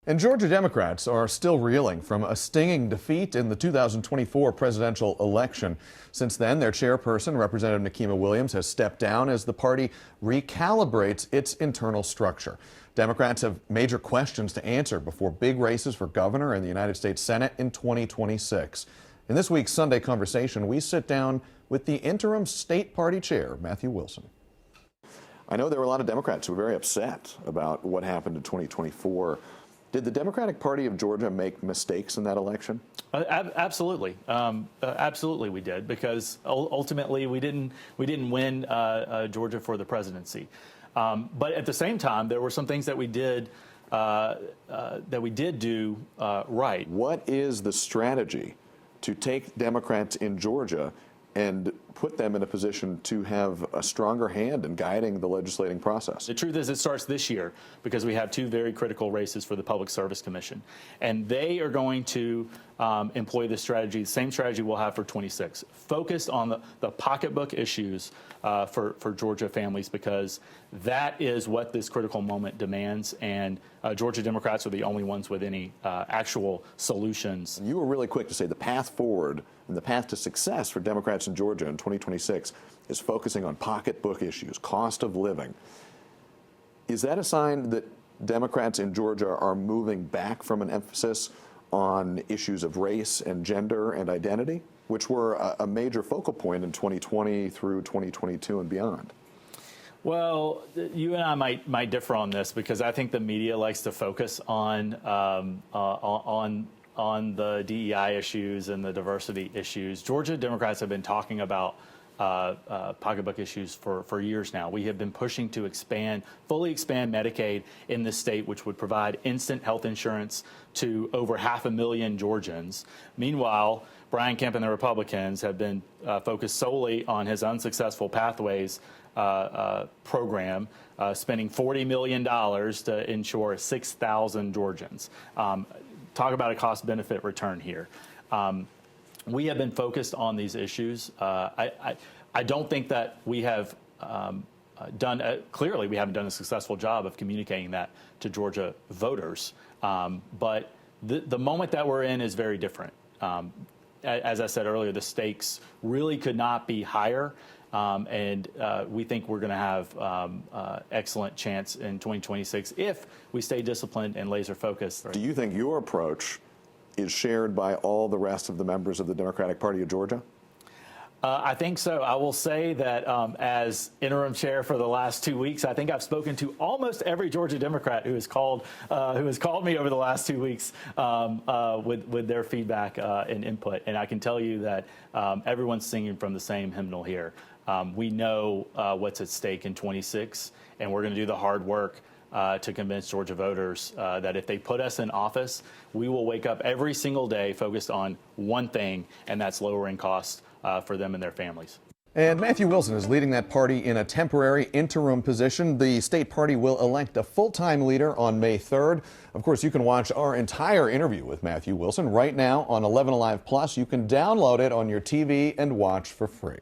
And Georgia Democrats are still reeling from a stinging defeat in the 2024 presidential election. Since then, their chairperson, Representative Nikema Williams, has stepped down as the party recalibrates its internal structure. Democrats have major questions to answer before big races for governor and the United States Senate in 2026. In this week's Sunday Conversation, we sit down with the interim state party chair, Matthew Wilson. I know there were a lot of Democrats who were very upset about what happened in 2024. Did the Democratic Party of Georgia make mistakes in that election? Absolutely, absolutely we did, because ultimately we didn't win Georgia for the presidency. But at the same time, there were some things that we did do right. What is the strategy to take Democrats in Georgia and put them in a position to have a stronger hand in guiding the legislating process? The truth is, it starts this year because we have two very critical races for the Public Service Commission, and they are going to employ this strategy, the same strategy we'll have for 26, focused on the pocketbook issues for Georgia families, because that is what this critical moment demands, and Georgia Democrats are the only ones with any actual solutions. You were really quick to say the path forward and the path to success for Democrats in Georgia in 2026 is focusing on pocketbook issues, cost of living. Is that a sign that Democrats in Georgia are moving back from an emphasis on issues of race and gender and identity, which were a major focal point in 2020 through 2022 and beyond? Well, you and I might differ on this, because I think the media likes to focus on the DEI issues and the diversity issues. Georgia Democrats have been talking about pocketbook issues for years now. We have been pushing to fully expand Medicaid in this state, which would provide instant health insurance to over 500,000 Georgians. Meanwhile, Brian Kemp and the Republicans have been focused solely on his unsuccessful Pathways program, spending $40 million to insure 6,000 Georgians. Talk about a cost-benefit return here. We have been focused on these issues. I don't think that we have clearly we haven't done a successful job of communicating that to Georgia voters. But the moment that we're in is very different. As I said earlier, the stakes really could not be higher. And we think we're going to have excellent chance in 2026 if we stay disciplined and laser focused. Do you think your approach is shared by all the rest of the members of the Democratic Party of Georgia? I think so. I will say that as interim chair for the last 2 weeks, I think I've spoken to almost every Georgia Democrat who has called me over the last 2 weeks with their feedback and input. And I can tell you that everyone's singing from the same hymnal here. We know what's at stake in 26, and we're going to do the hard work to convince Georgia voters that if they put us in office, we will wake up every single day focused on one thing, and that's lowering costs for them and their families. And Matthew Wilson is leading that party in a temporary interim position. The state party will elect a full-time leader on May 3rd. Of course, you can watch our entire interview with Matthew Wilson right now on 11 Alive Plus. You can download it on your TV and watch for free.